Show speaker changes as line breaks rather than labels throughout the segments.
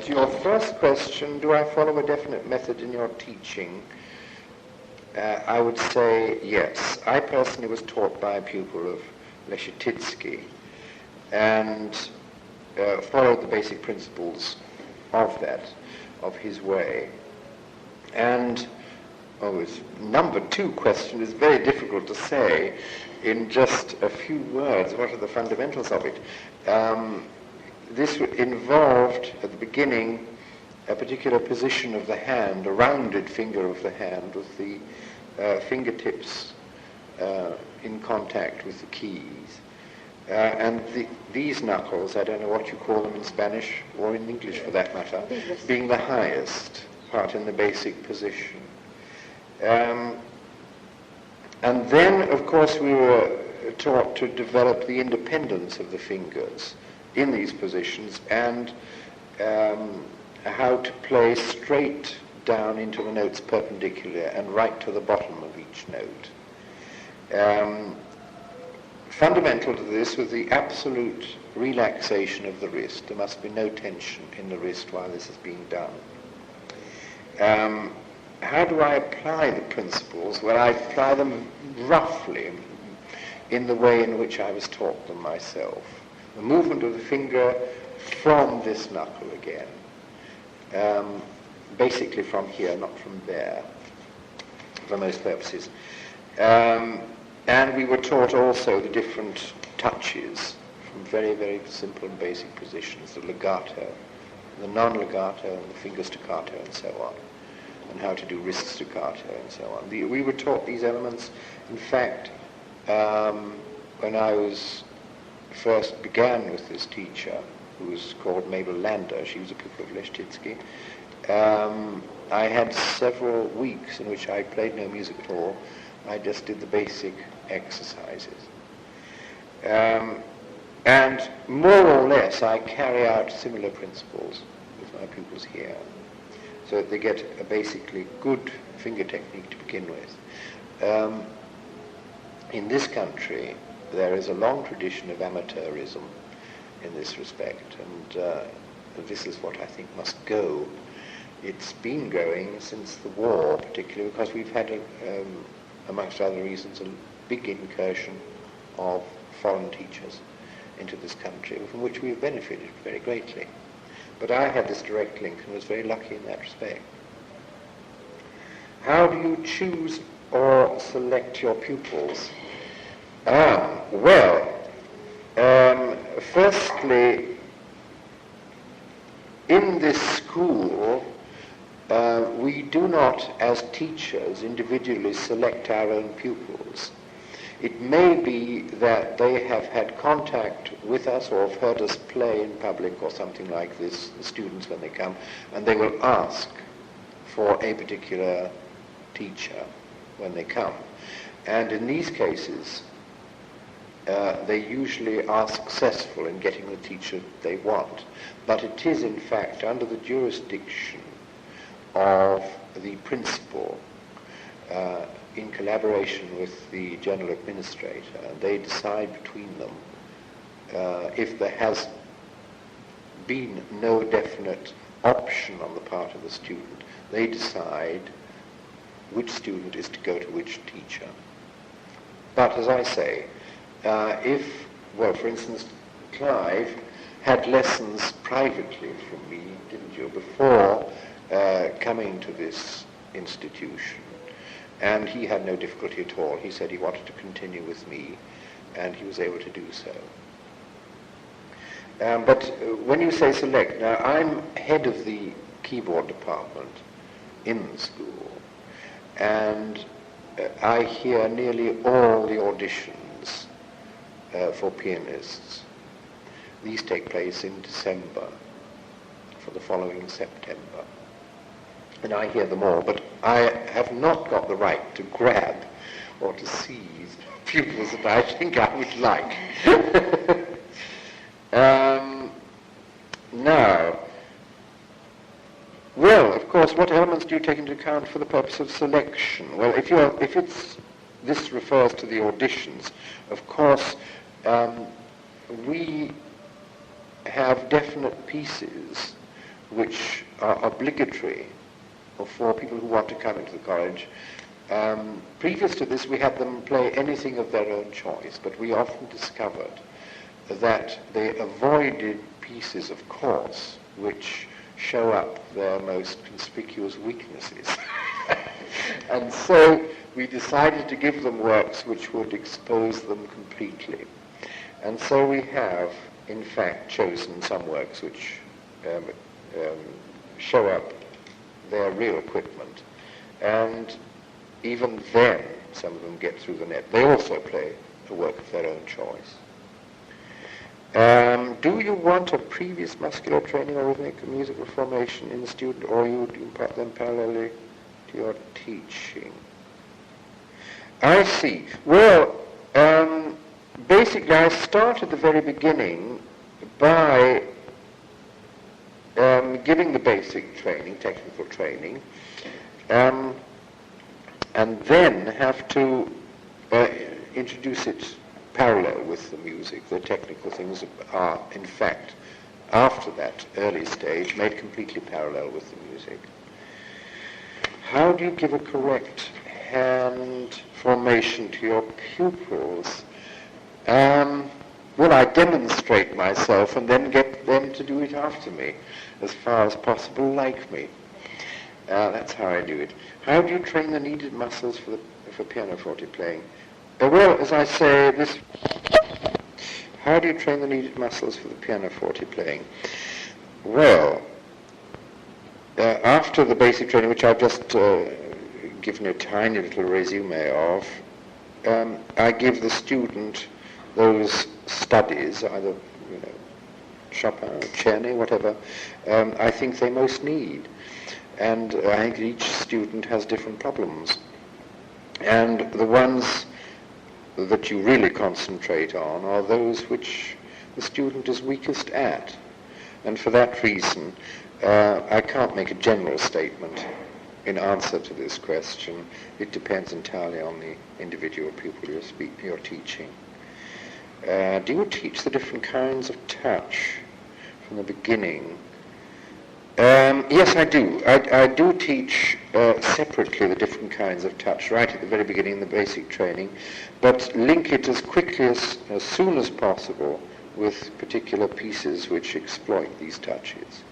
to your first question, do I follow a definite method in your teaching? I would say yes. I personally was taught by a pupil of Leschetizky and followed the basic principles of that, of his way. And his number 2 question is very difficult to say in just a few words. What are the fundamentals of it? This involved, at the beginning, a particular position of the hand, a rounded finger of the hand with the fingertips in contact with the keys. And these knuckles, I don't know what you call them in Spanish or in English for that matter, being the highest part in the basic position. And then, of course, we were taught to develop the independence of the fingers in these positions and how to play straight down into the notes perpendicular and right to the bottom of each note. Fundamental to this was the absolute relaxation of the wrist. There must be no tension in the wrist while this is being done. How do I apply the principles? Well, I apply them roughly in the way in which I was taught them myself. The movement of the finger from this knuckle again. Basically from here, not from there, for most purposes. And we were taught also the different touches from very, very simple and basic positions, the legato, the non-legato, and the finger staccato, and so on, and how to do wrist staccato, and so on. We were taught these elements. In fact, when I first began with this teacher, who was called Mabel Lander, she was a pupil of Leschetizky, I had several weeks in which I played no music at all. I just did the basic exercises. And more or less I carry out similar principles with my pupils here, so that they get a basically good finger technique to begin with. In this country, there is a long tradition of amateurism in this respect, and this is what I think must go. It's been going since the war, particularly because we've had, amongst other reasons, a big incursion of foreign teachers into this country, from which we've benefited very greatly. But I had this direct link and was very lucky in that respect. How do you choose or select your pupils? Firstly, in this school, we do not, as teachers, individually select our own pupils. It may be that they have had contact with us or have heard us play in public or something like this, the students when they come, and they will ask for a particular teacher when they come. And in these cases, they usually are successful in getting the teacher they want. But it is, in fact, under the jurisdiction of the principal, in collaboration with the general administrator. They decide between them. If there has been no definite option on the part of the student, they decide which student is to go to which teacher. But as I say, for instance, Clive had lessons privately from me, didn't you, before coming to this institution. And he had no difficulty at all. He said he wanted to continue with me, and he was able to do so. But when you say select, now I'm head of the keyboard department in the school, and I hear nearly all the auditions for pianists. These take place in December for the following September. And I hear them all, but I have not got the right to grab or to seize pupils that I think I would like. Now, well, of course, what elements do you take into account for the purpose of selection? Well, this refers to the auditions, of course, we have definite pieces which are obligatory for people who want to come into the college. Previous to this, we had them play anything of their own choice, but we often discovered that they avoided pieces, of course, which show up their most conspicuous weaknesses. And so we decided to give them works which would expose them completely. And so we have, in fact, chosen some works which show up their real equipment. And even then, some of them get through the net. They also play a work of their own choice. Do you want a previous muscular training or rhythmic musical formation in the student, or you would impart them parallelly to your teaching? I see. Well, basically I start at the very beginning by giving the basic training, technical training, and then have to introduce it parallel with the music. The technical things are, in fact, after that early stage, made completely parallel with the music. How do you give a correct hand formation to your pupils? Well, I demonstrate myself and then get them to do it after me, as far as possible like me. That's how I do it. How do you train the needed muscles for pianoforte playing? Well, as I say, how do you train the needed muscles for the pianoforte playing? Well, after the basic training, which I've just given a tiny little resume of, I give the student those studies, either Chopin, Czerny, whatever, I think they most need. And I think each student has different problems. And the ones that you really concentrate on are those which the student is weakest at. And for that reason, I can't make a general statement in answer to this question. It depends entirely on the individual pupil you're teaching. Do you teach the different kinds of touch from the beginning? Yes, I do. I do teach separately the different kinds of touch right at the very beginning in the basic training, but link it as quickly as soon as possible with particular pieces which exploit these touches.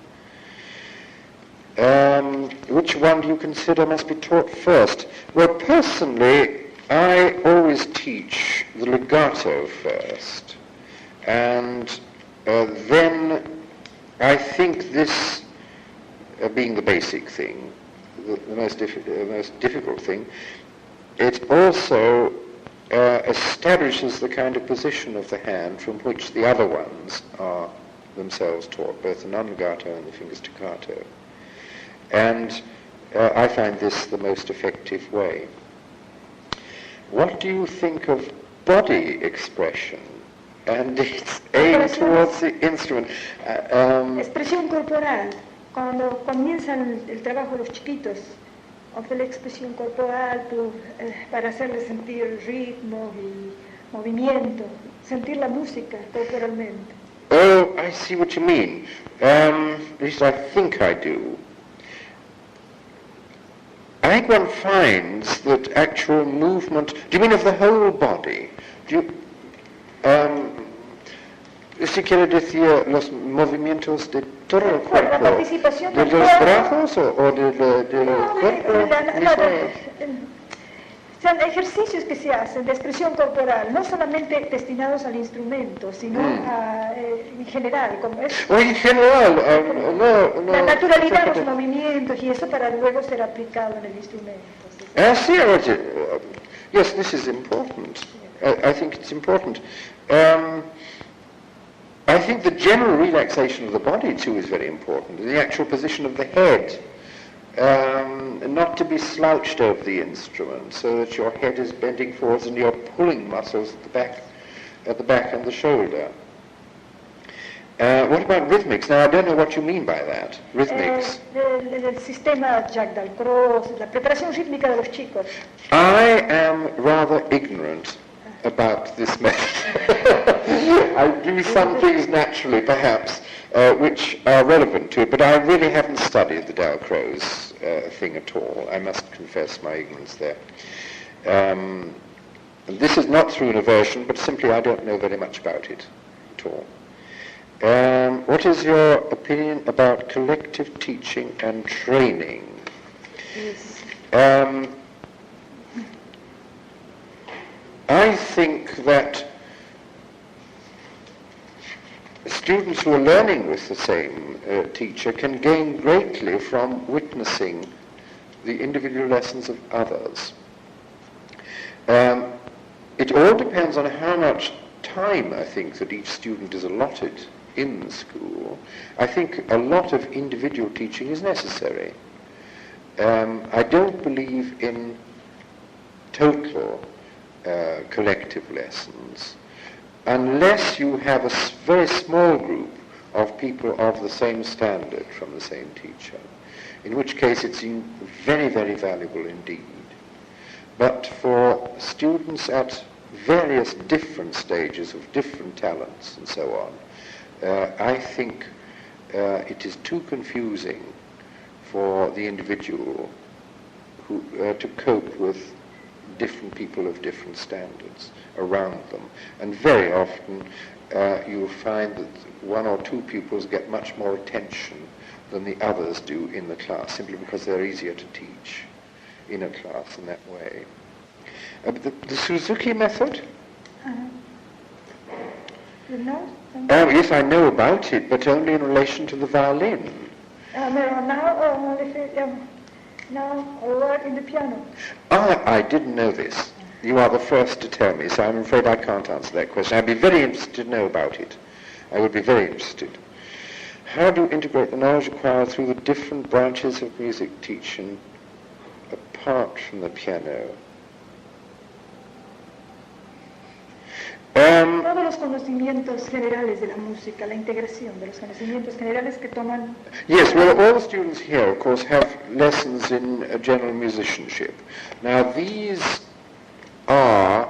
Which one do you consider must be taught first? Well, personally, I always teach the legato first, and then I think this, being the basic thing, the most difficult thing, it also establishes the kind of position of the hand from which the other ones are themselves taught, both the non-legato and the finger staccato. And I find this the most effective way. What do you think of body expression and its aim towards the instrument?
Expresión corporal. Cuando comienzan el trabajo de los chiquitos, hacer la expresión corporal para hacerles sentir ritmo y movimiento, sentir la música corporalmente.
Oh, I see what you mean. At least I think I do. I think one finds that actual movement... Do you mean of the whole body? Do you... ¿Se quiere decir los movimientos de todo el cuerpo?
La participación
¿De los brazos o del cuerpo?
Son ejercicios que se hacen de expresión corporal, no solamente destinados al instrumento, sino en general. Como es,
o en general, no,
la naturalidad de los movimientos y eso para luego ser aplicado en el instrumento.
See, yes, this is important. I think it's important. I think the general relaxation of the body too is very important. The actual position of the head, not to be slouched over the instrument, so that your head is bending forwards and you're pulling muscles at the back and the shoulder. What about rhythmics? Now, I don't know what you mean by that. Rhythmics.
El sistema Jack Dalcroze, la preparación rítmica de los chicos.
I am rather ignorant about this method. I do some things naturally, perhaps, which are relevant to it, but I really haven't studied the Dalcroze thing at all. I must confess my ignorance there. This is not through an aversion, but simply I don't know very much about it at all. What is your opinion about collective teaching and training?
Yes.
I think that students who are learning with the same teacher can gain greatly from witnessing the individual lessons of others. It all depends on how much time, I think, that each student is allotted in the school. I think a lot of individual teaching is necessary. I don't believe in total collective lessons unless you have a very small group of people of the same standard from the same teacher, in which case it's very, very valuable indeed. But for students at various different stages of different talents and so on, I think it is too confusing for the individual to cope with different people of different standards around them. And very often you'll find that one or two pupils get much more attention than the others do in the class, simply because they're easier to teach in a class in that way. The Suzuki Method?
You know?
Yes, I know about it, but only in relation to the violin.
Now or in the piano?
I didn't know this. You are the first to tell me, so I'm afraid I can't answer that question. I'd be very interested to know about it. I would be very interested. How do you integrate the knowledge acquired through the different branches of music teaching apart from the piano?
Todos los conocimientos generales de la música, la integración de los conocimientos generales que toman...
Yes, well, all the students here, of course, have lessons in general musicianship. Now, these are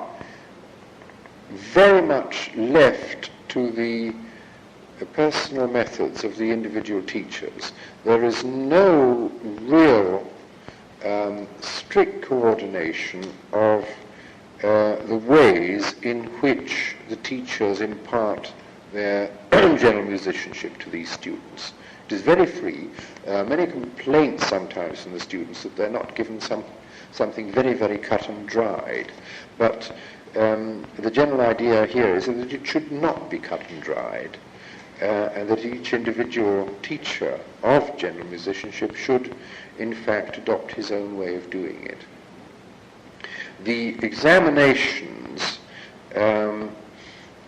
very much left to the personal methods of the individual teachers. There is no real strict coordination of the ways in which the teachers impart their general musicianship to these students. It is very free. Many complaints sometimes from the students that they're not given something very, very cut and dried. But the general idea here is that it should not be cut and dried, and that each individual teacher of general musicianship should, in fact, adopt his own way of doing it. The examinations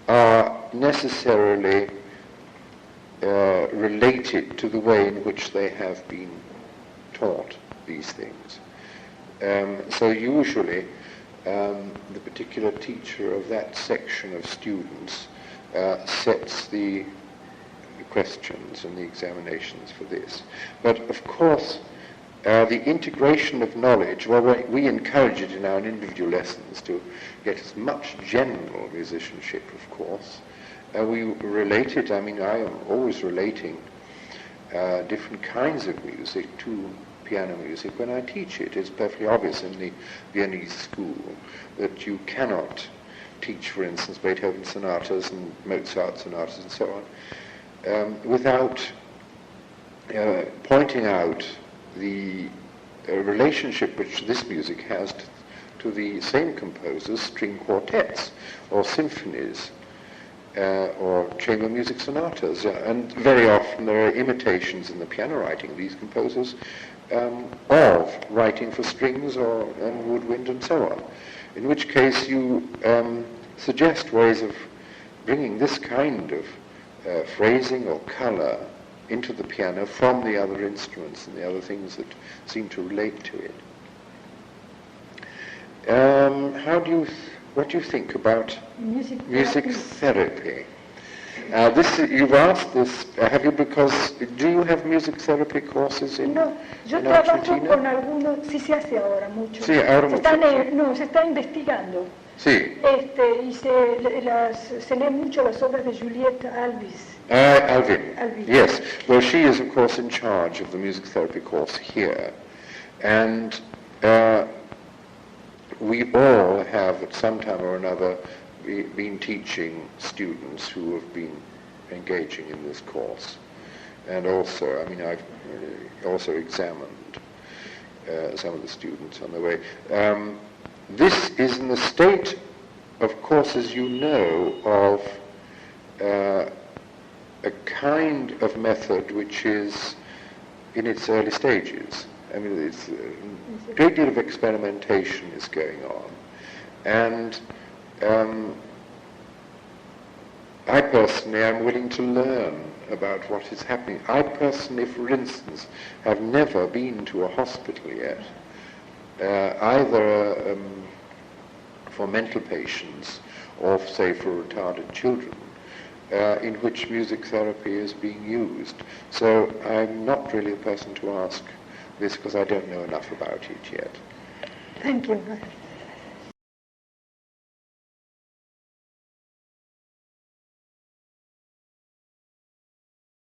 are necessarily related to the way in which they have been taught these things. So usually the particular teacher of that section of students sets the questions and the examinations for this. But of course, the integration of knowledge, well, we encourage it in our individual lessons to get as much general musicianship, of course. We relate it, I am always relating different kinds of music to piano music when I teach it. It's perfectly obvious in the Viennese school that you cannot teach, for instance, Beethoven sonatas and Mozart sonatas and so on, without pointing out the relationship which this music has to the same composer's string quartets or symphonies or chamber music sonatas. And very often there are imitations in the piano writing of these composers of writing for strings and woodwind and so on, in which case you suggest ways of bringing this kind of phrasing or color into the piano from the other instruments and the other things that seem to relate to it. What do you think about music therapy? You've asked this, have you, because do you have music therapy courses in
No, yo trabajo con algunos, sí se hace ahora mucho.
Sí, ahora
se está investigando
Sí.
Y se lee mucho las obras de Juliette Alvis.
Alvin.
Alvin.
Yes. Well, she is, of course, in charge of the music therapy course here. And we all have, at some time or another, been teaching students who have been engaging in this course. And also, I mean, I've also examined some of the students on the way. This is in the state, of course, as you know, of a kind of method which is in its early stages. I mean, it's a great deal of experimentation is going on. And I personally am willing to learn about what is happening. I personally, for instance, have never been to a hospital yet, either for mental patients or, say, for retarded children, in which music therapy is being used. So I'm not really a person to ask this because I don't know enough about it yet.
Thank you.